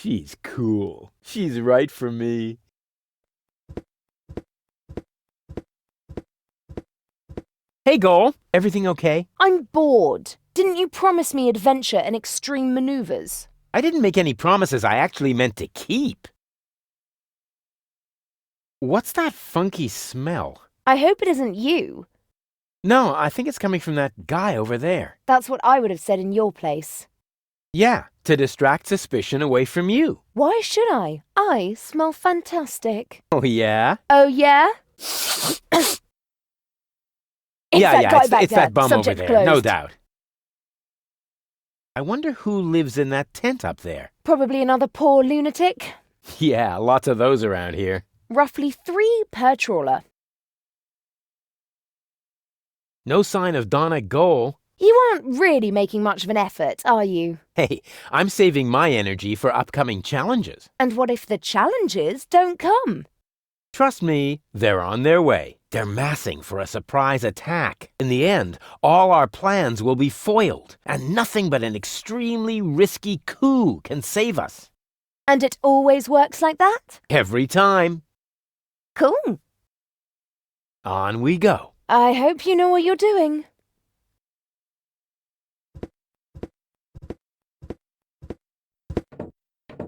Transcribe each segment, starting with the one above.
She's cool. She's right for me. Hey, Goal. Everything okay? I'm bored. Didn't you promise me adventure and extreme maneuvers? I didn't make any promises I actually meant to keep. What's that funky smell? I hope it isn't you. No, I think it's coming from that guy over there. That's what I would have said in your place. Yeah, to distract suspicion away from you. Why should I? I smell fantastic. Oh, yeah? Oh, yeah? It's that bum over Subject there, closed. no doubt. I wonder who lives in that tent up there. Probably another poor lunatic. Yeah, lots of those around here. Roughly 3 per trawler. No sign of Donna Goal. You aren't really making much of an effort, are you? Hey, I'm saving my energy for upcoming challenges. And what if the challenges don't come? Trust me, they're on their way. They're massing for a surprise attack. In the end, all our plans will be foiled, and nothing but an extremely risky coup can save us. And it always works like that? Every time. Cool. On we go. I hope you know what you're doing.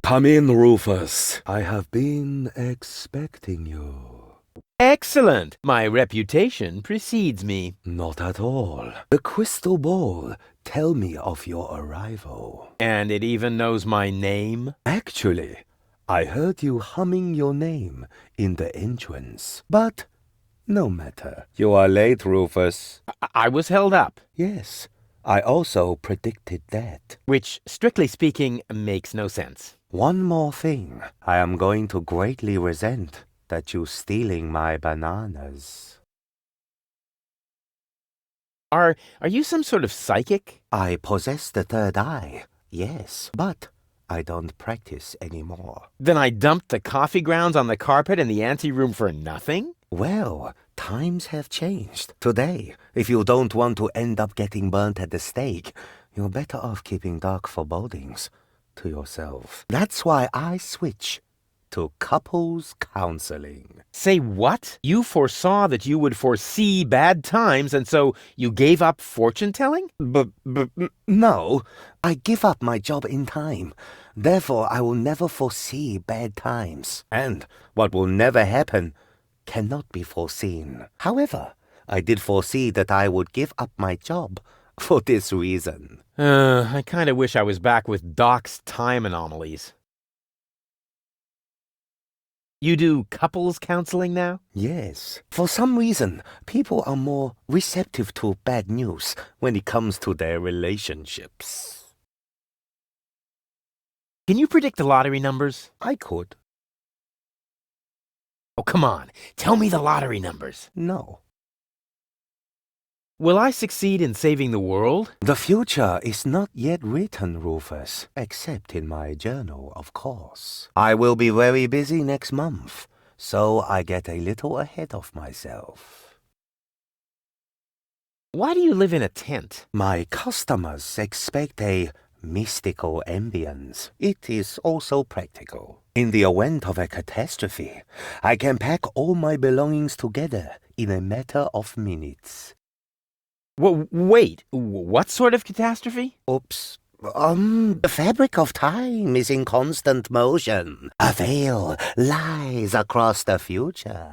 Come in, Rufus. I have been expecting you. Excellent. My reputation precedes me. Not at all. The crystal ball tell me of your arrival. And it even knows my name? Actually, I heard you humming your name in the entrance. But no matter. You are late, Rufus. I was held up. Yes, I also predicted that. Which, strictly speaking, makes no sense. One more thing. I am going to greatly resent that you stealing my bananas. Are you some sort of psychic? I possess the third eye, yes, but I don't practice anymore. Then I dumped the coffee grounds on the carpet in the anteroom for nothing? Well, times have changed. Today, if you don't want to end up getting burnt at the stake, you're better off keeping dark forebodings to yourself. That's why I switch to couples counseling. Say what? You foresaw that you would foresee bad times, and so you gave up fortune-telling? No, I give up my job in time. Therefore, I will never foresee bad times. And what will never happen cannot be foreseen. However, I did foresee that I would give up my job for this reason. I kind of wish I was back with Doc's time anomalies. You do couples counseling now? Yes. For some reason, people are more receptive to bad news when it comes to their relationships. Can you predict the lottery numbers? I could. Oh, come on. Tell me the lottery numbers. No. Will I succeed in saving the world? The future is not yet written, Rufus, except in my journal, of course. I will be very busy next month, so I get a little ahead of myself. Why do you live in a tent? My customers expect a mystical ambience. It is also practical. In the event of a catastrophe, I can pack all my belongings together in a matter of minutes. Wait, what sort of catastrophe? Oops. The fabric of time is in constant motion. A veil lies across the future.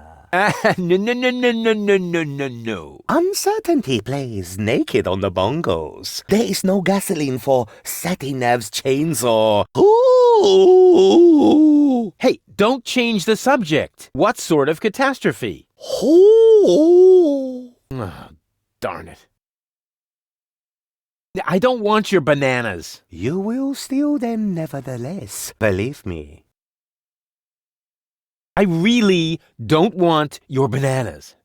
No. Uncertainty plays naked on the bongos. There is no gasoline for Satinav's chainsaw. Ooh! Hey, don't change the subject. What sort of catastrophe? Ooh! Oh, darn it. I don't want your bananas. You will steal them nevertheless, believe me. I really don't want your bananas.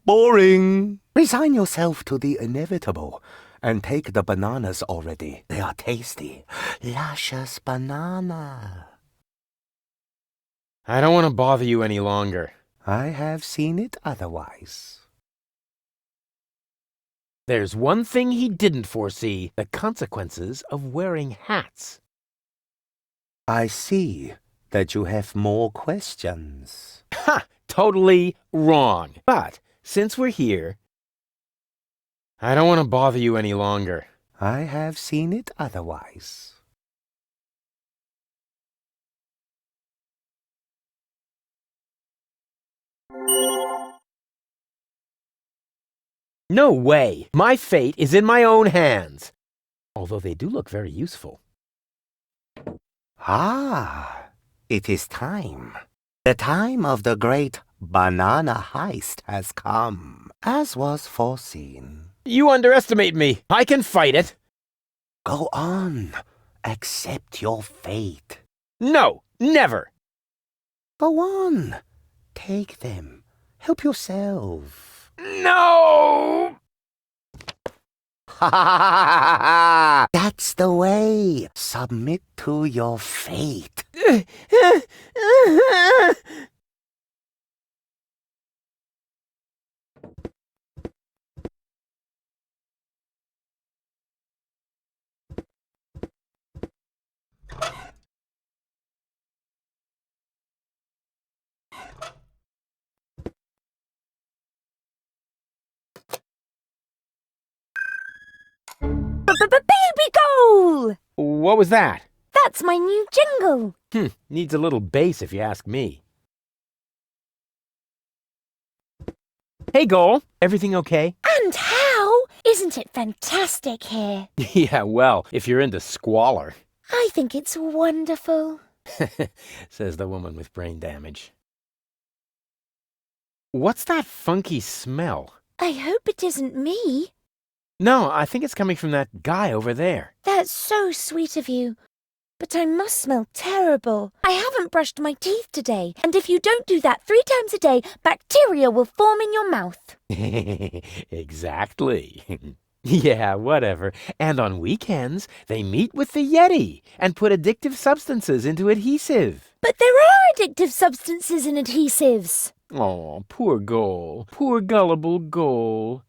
Boring. Resign yourself to the inevitable and take the bananas already. They are tasty. Luscious banana. I don't want to bother you any longer. I have seen it otherwise. There's one thing he didn't foresee, the consequences of wearing hats. I see that you have more questions. Ha! Totally wrong. But since we're here, I don't want to bother you any longer. I have seen it otherwise. No way! My fate is in my own hands. Although they do look very useful. Ah, it is time. The time of the great banana heist has come, as was foreseen. You underestimate me. I can fight it. Go on. Accept your fate. No, never. Go on. Take them. Help yourself. No! Ha ha ha ha! That's the way. Submit to your fate. Baby goal! What was that? That's my new jingle. Needs a little bass if you ask me. Hey, Goal. Everything okay? And how? Isn't it fantastic here? Yeah, well, if you're into squalor. I think it's wonderful. Says the woman with brain damage. What's that funky smell? I hope it isn't me. No, I think it's coming from that guy over there. That's so sweet of you. But I must smell terrible. I haven't brushed my teeth today, and if you don't do that 3 times a day, bacteria will form in your mouth. Exactly. Yeah, whatever. And on weekends, they meet with the Yeti and put addictive substances into adhesive. But there are addictive substances in adhesives. Oh, poor Goal. Poor gullible Goal.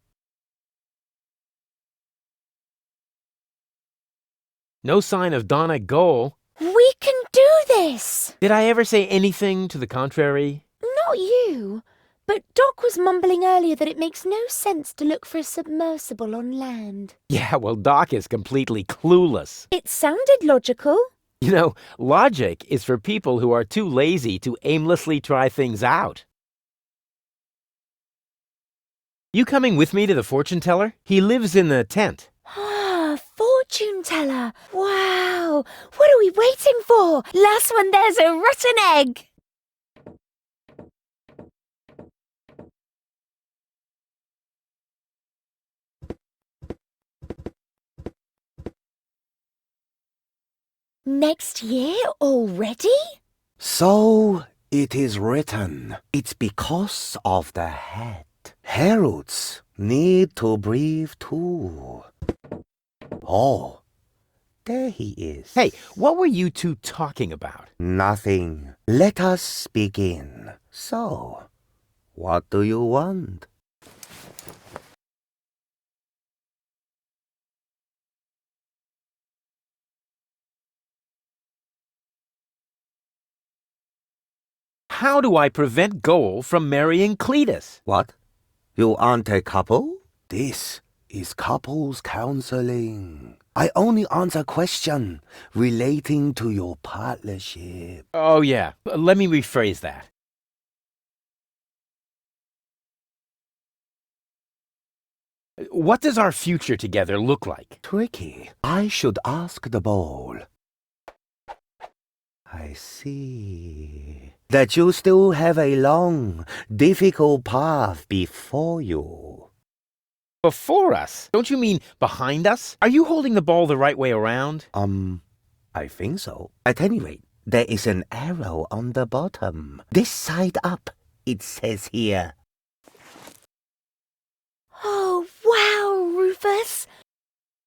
No sign of Donna Goal. We can do this. Did I ever say anything to the contrary? Not you. But Doc was mumbling earlier that it makes no sense to look for a submersible on land. Yeah, well, Doc is completely clueless. It sounded logical. You know, logic is for people who are too lazy to aimlessly try things out. You coming with me to the fortune teller? He lives in the tent. Ah, fortune teller. Wow. What are we waiting for? Last one, there's a rotten egg. Next year already? So it is written. It's because of the hat. Heralds need to breathe too. Oh, there he is. Hey, what were you two talking about? Nothing. Let us begin. So, what do you want? How do I prevent Goal from marrying Cletus? What? You aren't a couple? This is couples counseling. I only answer questions relating to your partnership. Oh, yeah. Let me rephrase that. What does our future together look like? Tricky. I should ask the bowl. I see that you still have a long, difficult path before you. Before us? Don't you mean behind us? Are you holding the ball the right way around? I think so. At any rate, there is an arrow on the bottom. This side up, it says here. Oh, wow, Rufus.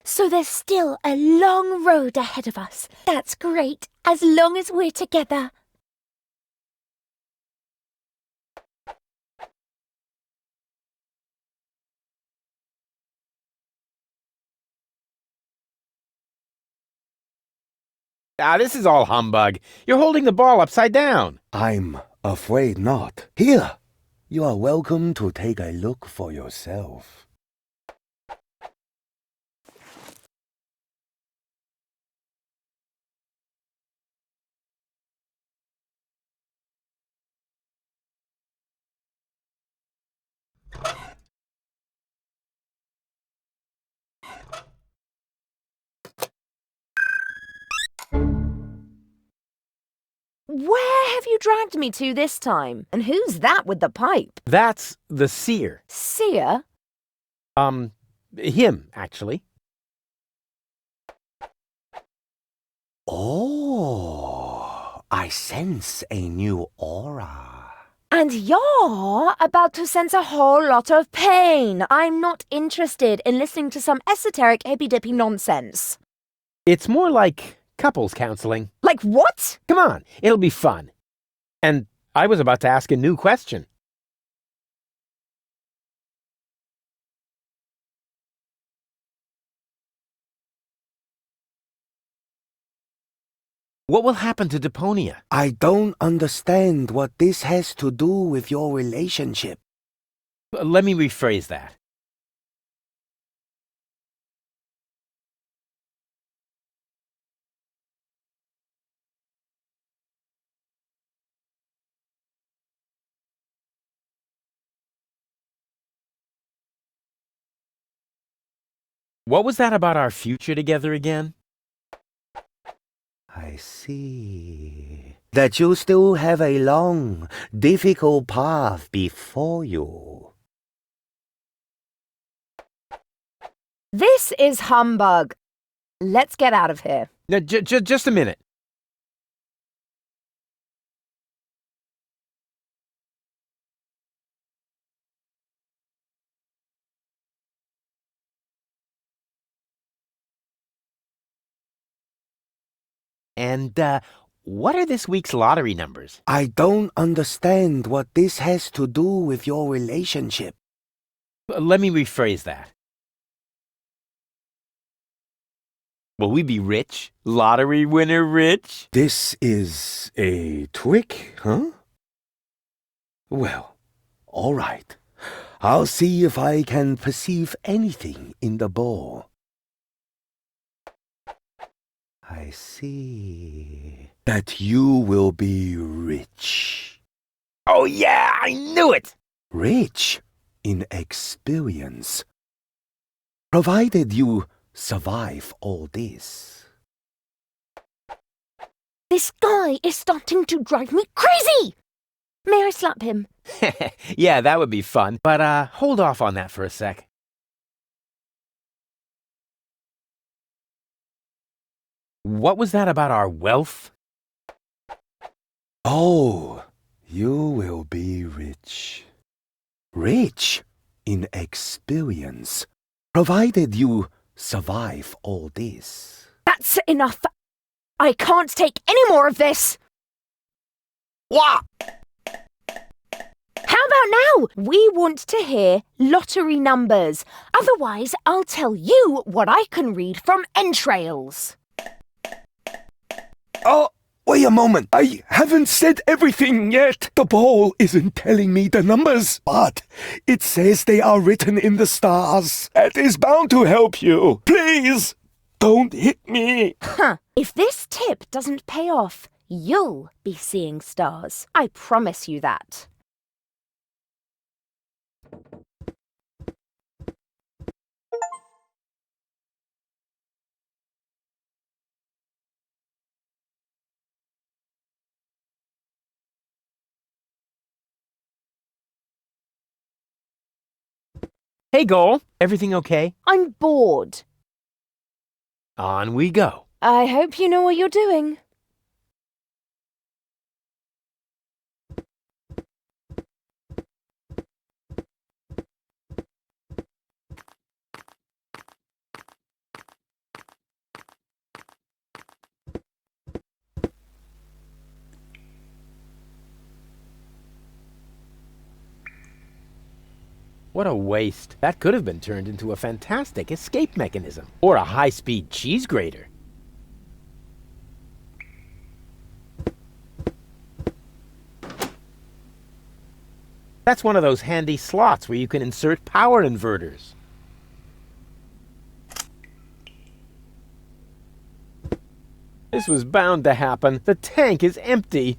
So there's still a long road ahead of us. That's great, as long as we're together. Ah, this is all humbug. You're holding the ball upside down. I'm afraid not. Here, you are welcome to take a look for yourself. Where have you dragged me to this time? And who's that with the pipe? That's the seer. Seer? Him, actually. Oh, I sense a new aura. And you're about to sense a whole lot of pain. I'm not interested in listening to some esoteric hippy-dippy nonsense. It's more like couples counseling. Like what? Come on, it'll be fun. And I was about to ask a new question. What will happen to Deponia? I don't understand what this has to do with your relationship. Let me rephrase that. What was that about our future together again? I see. That you still have a long, difficult path before you. This is humbug. Let's get out of here. Now, just a minute. And, what are this week's lottery numbers? I don't understand what this has to do with your relationship. Let me rephrase that. Will we be rich? Lottery winner rich? This is a trick, huh? Well, all right. I'll see if I can perceive anything in the ball. I see. That you will be rich. Oh yeah, I knew it! Rich in experience. Provided you survive all this. This guy is starting to drive me crazy! May I slap him? Yeah, that would be fun. But, hold off on that for a sec. What was that about our wealth? Oh, you will be rich. Rich in experience. Provided you survive all this. That's enough. I can't take any more of this. What? How about now? We want to hear lottery numbers. Otherwise, I'll tell you what I can read from entrails. Oh, wait a moment. I haven't said everything yet. The ball isn't telling me the numbers, but it says they are written in the stars. That is bound to help you. Please, don't hit me. Huh. If this tip doesn't pay off, you'll be seeing stars. I promise you that. Hey, Goal. Everything okay? I'm bored. On we go. I hope you know what you're doing. What a waste. That could have been turned into a fantastic escape mechanism. Or a high-speed cheese grater. That's one of those handy slots where you can insert power inverters. This was bound to happen. The tank is empty.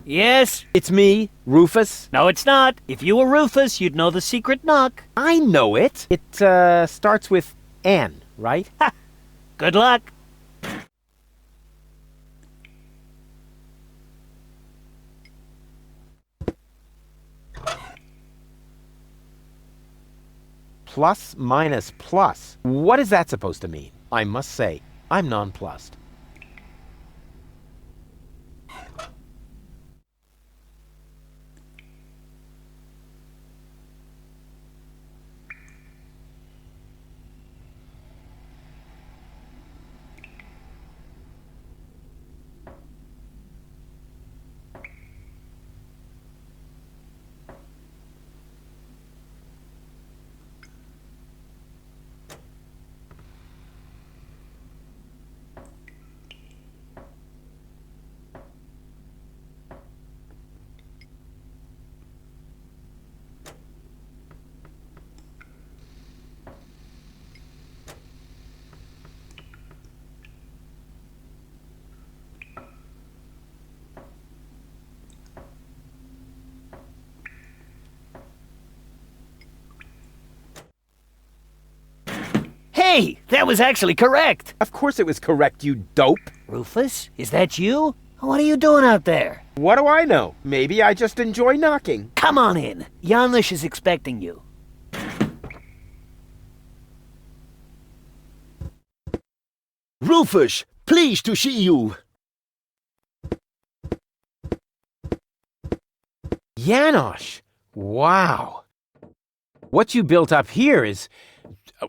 Yes? It's me, Rufus. No, it's not. If you were Rufus, you'd know the secret knock. I know it. It, starts with N, right? Ha! Good luck. Plus minus plus. What is that supposed to mean? I must say, I'm nonplussed. Hey, that was actually correct. Of course it was correct, you dope. Rufus, is that you? What are you doing out there? What do I know? Maybe I just enjoy knocking. Come on in. Janlish is expecting you. Rufus, pleased to see you. Janosch! Wow. What you built up here is...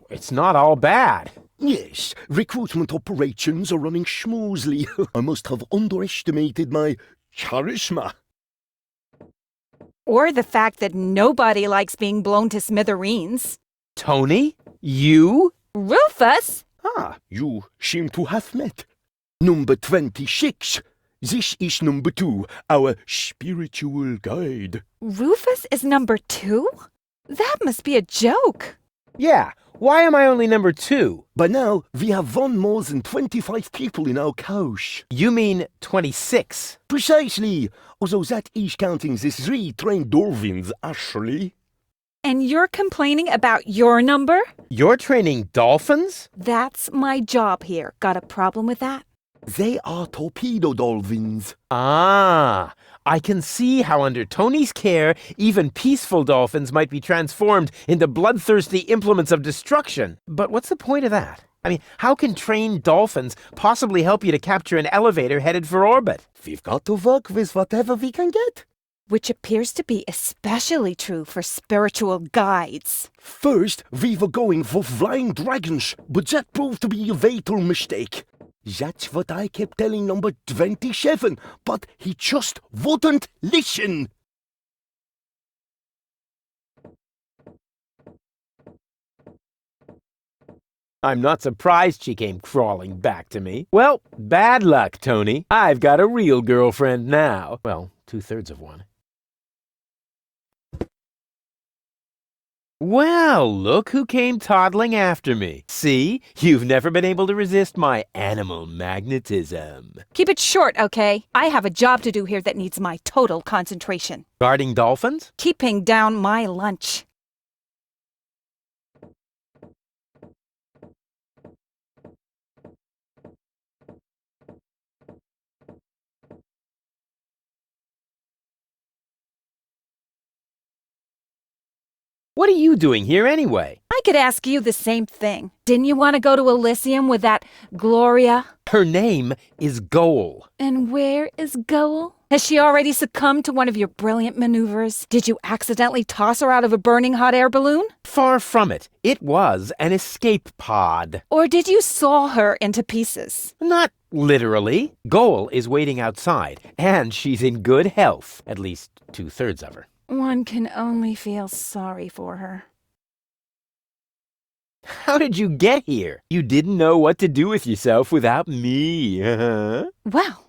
it's not all bad. Yes, recruitment operations are running smoothly. I must have underestimated my charisma. Or the fact that nobody likes being blown to smithereens. Tony? You? Rufus? Ah, you seem to have met. Number 26. This is number 2, our spiritual guide. Rufus is number 2? That must be a joke. Yeah. Why am I only number 2? By now, we have won more than 25 people in our couch. You mean 26? Precisely, although that is counting the 3 trained dolphins, actually. And you're complaining about your number? You're training dolphins? That's my job here. Got a problem with that? They are torpedo dolphins. Ah, I can see how under Tony's care, even peaceful dolphins might be transformed into bloodthirsty implements of destruction. But what's the point of that? I mean, how can trained dolphins possibly help you to capture an elevator headed for orbit? We've got to work with whatever we can get. Which appears to be especially true for spiritual guides. First, we were going for flying dragons, but that proved to be a fatal mistake. That's what I kept telling number 27, but he just wouldn't listen. I'm not surprised she came crawling back to me. Well, bad luck, Tony. I've got a real girlfriend now. Well, 2/3 of one. Well, look who came toddling after me. See? You've never been able to resist my animal magnetism. Keep it short, okay? I have a job to do here that needs my total concentration. Guarding dolphins? Keeping down my lunch. What are you doing here anyway? I could ask you the same thing. Didn't you want to go to Elysium with that Gloria? Her name is Goal. And where is Goal? Has she already succumbed to one of your brilliant maneuvers? Did you accidentally toss her out of a burning hot air balloon? Far from it. It was an escape pod. Or did you saw her into pieces? Not literally. Goal is waiting outside, and she's in good health. At least 2/3 of her. One can only feel sorry for her. How did you get here? You didn't know what to do with yourself without me, huh? Well,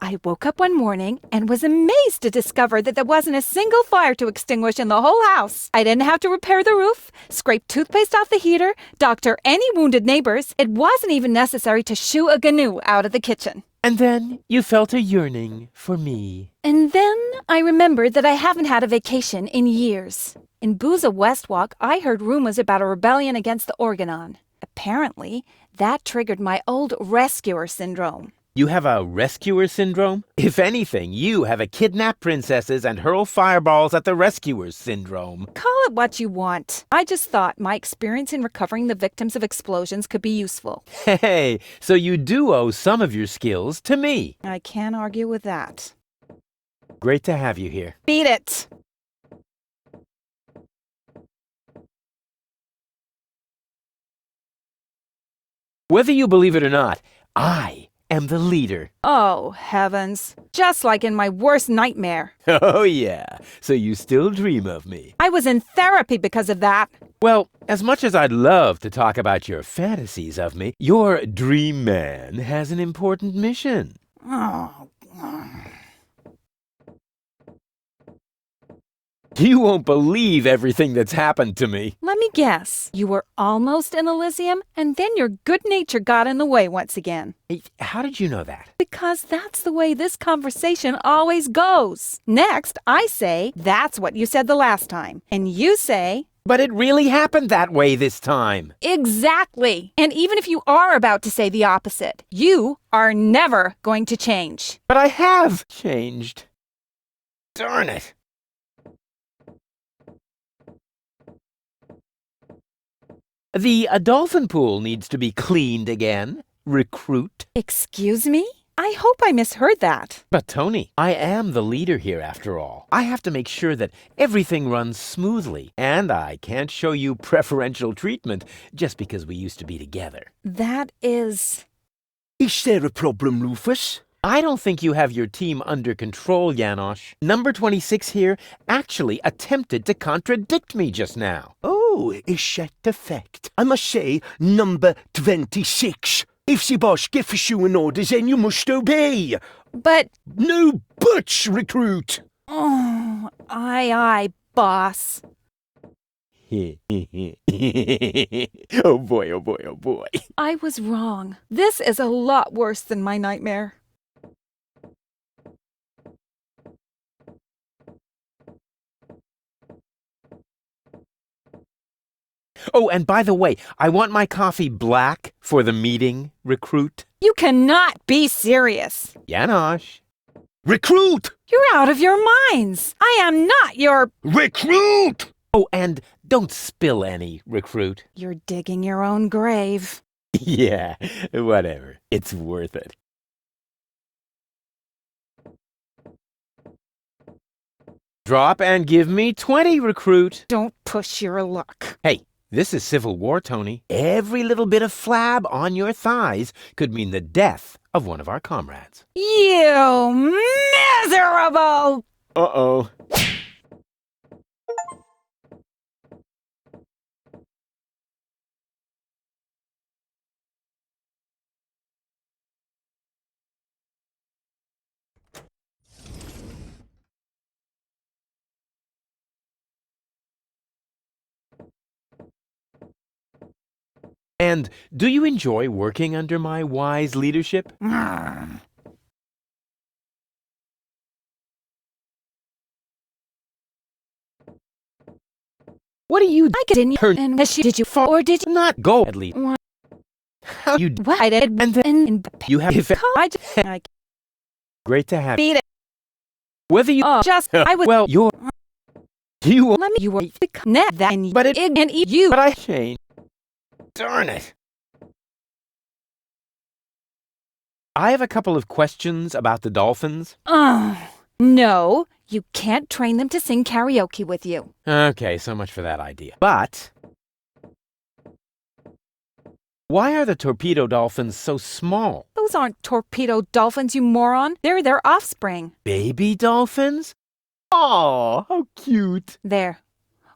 I woke up one morning and was amazed to discover that there wasn't a single fire to extinguish in the whole house. I didn't have to repair the roof, scrape toothpaste off the heater, doctor any wounded neighbors. It wasn't even necessary to shoo a gnu out of the kitchen. And then you felt a yearning for me. And then I remembered that I haven't had a vacation in years. In Booza Westwalk, I heard rumors about a rebellion against the Organon. Apparently, that triggered my old rescuer syndrome. You have a rescuer syndrome? If anything, you have a kidnap princesses and hurl fireballs at the rescuers syndrome. Call it what you want. I just thought my experience in recovering the victims of explosions could be useful. Hey, so you do owe some of your skills to me. I can't argue with that. Great to have you here. Beat it! Whether you believe it or not, I am the leader. Oh, heavens. Just like in my worst nightmare. Oh, yeah. So you still dream of me. I was in therapy because of that. Well, as much as I'd love to talk about your fantasies of me, your dream man has an important mission. Oh, You won't believe everything that's happened to me. let me guess. You were almost in Elysium, and then your good nature got in the way once again. Hey, how did you know that? Because that's the way this conversation always goes. Next, I say, that's what you said the last time. And you say, But it really happened that way this time. exactly. And even if you are about to say the opposite, you are never going to change. But I have changed. Darn it. The dolphin pool needs to be cleaned again. Recruit. Excuse me? I hope I misheard that. But Tony, I am the leader here after all. I have to make sure that everything runs smoothly, and I can't show you preferential treatment just because we used to be together. That is... Is there a problem, Rufus? I don't think you have your team under control, Janosch. Number 26 here actually attempted to contradict me just now. Oh, is that the fact? I must say, number 26. If the boss gives you an order, then you must obey. But... No buts, recruit. Oh, aye, boss. Oh boy, oh boy, oh boy. I was wrong. This is a lot worse than my nightmare. Oh, and by the way, I want my coffee black for the meeting, recruit. You cannot be serious. Janosch. Recruit! You're out of your minds. I am not your... Recruit! Oh, and don't spill any, recruit. You're digging your own grave. Yeah, whatever. It's worth it. Drop and give me 20, recruit. Don't push your luck. Hey, this is Civil War, Tony. Every little bit of flab on your thighs could mean the death of one of our comrades. You miserable... Uh-oh. And do you enjoy working under my wise leadership? What do you... I didn't hurt and did you fall or did you not go at least? What? How you... What? I did And then you have... I Great to have you. beat it. Whether you... Just I was Well, you're... You... let me you were net that and But it... and you But I changed. Darn it. I have a couple of questions about the dolphins. No, you can't train them to sing karaoke with you. Okay, so much for that idea. But... why are the torpedo dolphins so small? Those aren't torpedo dolphins, you moron. They're their offspring. Baby dolphins? Oh, how cute. There.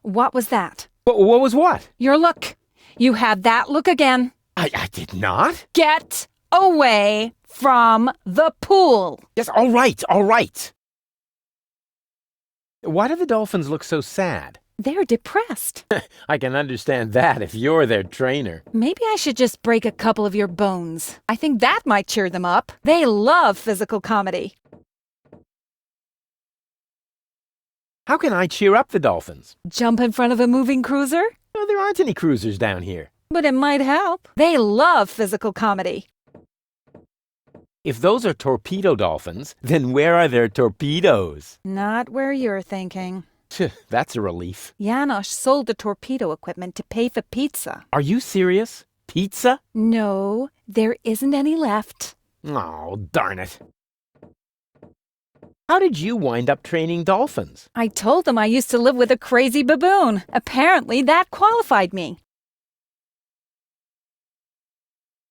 What was that? What was what? Your look. You had that look again. I did not. Get away from the pool. Yes, all right, all right. Why do the dolphins look so sad? They're depressed. I can understand that if you're their trainer. Maybe I should just break a couple of your bones. I think that might cheer them up. They love physical comedy. How can I cheer up the dolphins? Jump in front of a moving cruiser? No, there aren't any cruisers down here. But it might help. They love physical comedy. If those are torpedo dolphins, then where are their torpedoes? Not where you're thinking. That's a relief. Janosch sold the torpedo equipment to pay for pizza. Are you serious? Pizza? No, there isn't any left. Oh, darn it. How did you wind up training dolphins? I told them I used to live with a crazy baboon. Apparently, that qualified me.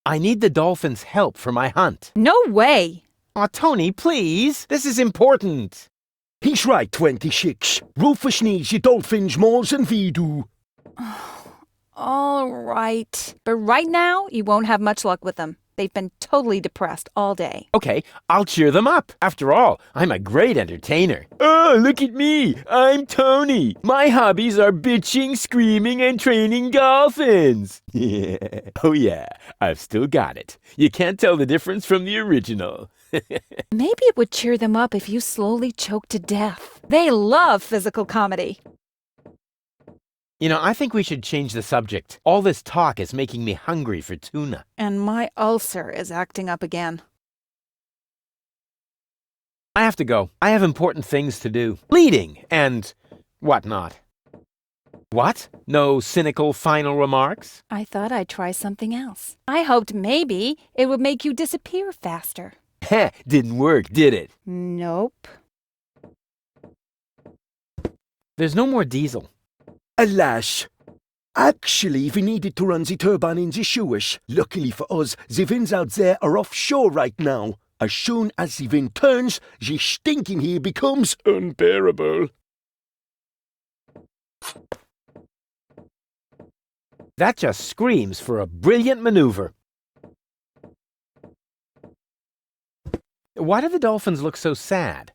I need the dolphins' help for my hunt. No way. Aw, Tony, please. This is important. He's right, 26. Rufus needs the dolphins more than we do. All right. But right now, you won't have much luck with them. They've been totally depressed all day. Okay, I'll cheer them up. After all, I'm a great entertainer. Oh, look at me. I'm Tony. My hobbies are bitching, screaming, and training dolphins. Oh yeah, I've still got it. You can't tell the difference from the original. Maybe it would cheer them up if you slowly choke to death. They love physical comedy. You know, I think we should change the subject. All this talk is making me hungry for tuna. And my ulcer is acting up again. I have to go. I have important things to do. Leading and whatnot. What? No cynical final remarks? I thought I'd try something else. I hoped maybe it would make you disappear faster. Heh, didn't work, did it? Nope. There's no more diesel. Alas. Actually, we needed to run the turbine in the sewers. Luckily for us, the winds out there are offshore right now. As soon as the wind turns, the stinking here becomes unbearable. That just screams for a brilliant maneuver. Why do the dolphins look so sad?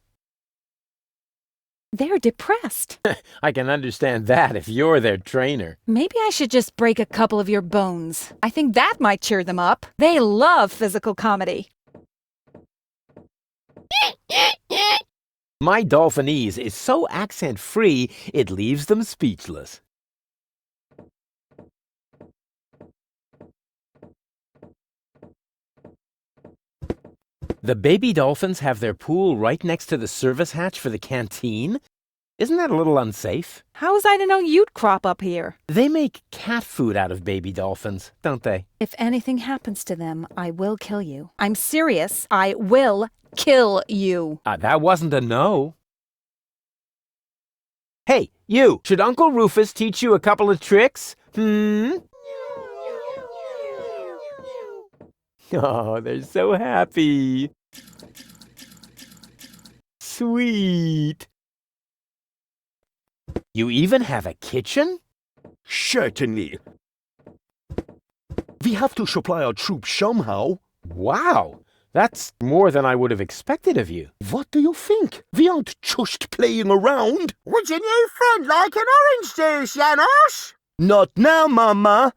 They're depressed. I can understand that if you're their trainer. Maybe I should just break a couple of your bones. I think that might cheer them up. They love physical comedy. My dolphinese is so accent-free, it leaves them speechless. The baby dolphins have their pool right next to the service hatch for the canteen? Isn't that a little unsafe? How was I to know you'd crop up here? They make cat food out of baby dolphins, don't they? If anything happens to them, I will kill you. I'm serious. I will kill you. That wasn't a no. Hey, you! Should Uncle Rufus teach you a couple of tricks? Oh, they're so happy. Sweet. You even have a kitchen? Certainly. We have to supply our troops somehow. Wow, that's more than I would have expected of you. What do you think? We aren't just playing around. Would your new friend like an orange juice, Janosch? Not now, Mama.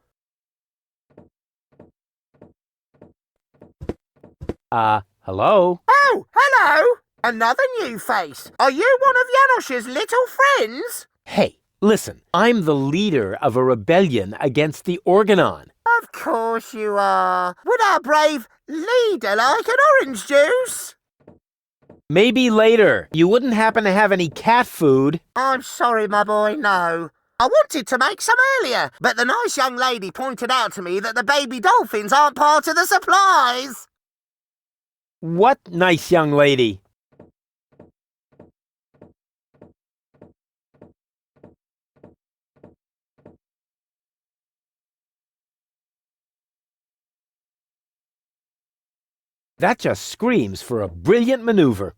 Hello? Oh, hello. Another new face. Are you one of Janosch's little friends? Hey, listen, I'm the leader of a rebellion against the Organon. Of course you are. Would our brave leader like an orange juice? Maybe later. You wouldn't happen to have any cat food? I'm sorry, my boy, no. I wanted to make some earlier, but the nice young lady pointed out to me that the baby dolphins aren't part of the supplies. What nice young lady? That just screams for a brilliant maneuver.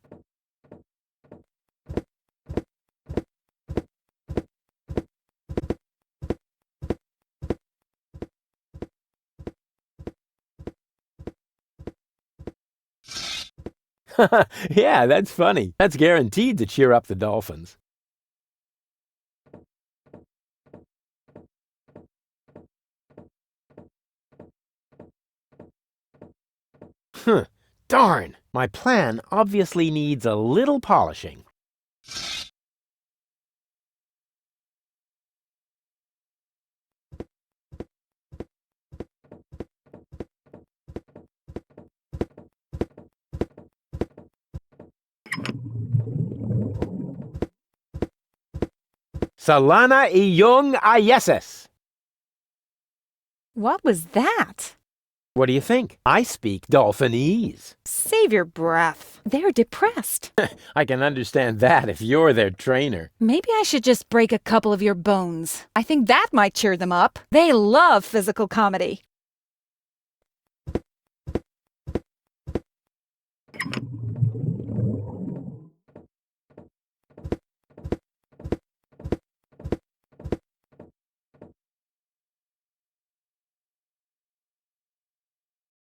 Yeah, that's funny. That's guaranteed to cheer up the dolphins. Darn! My plan obviously needs a little polishing. Salana iyong ayeses. What was that? What do you think? I speak Dolphinese. Save your breath. They're depressed. I can understand that if you're their trainer. Maybe I should just break a couple of your bones. I think that might cheer them up. They love physical comedy.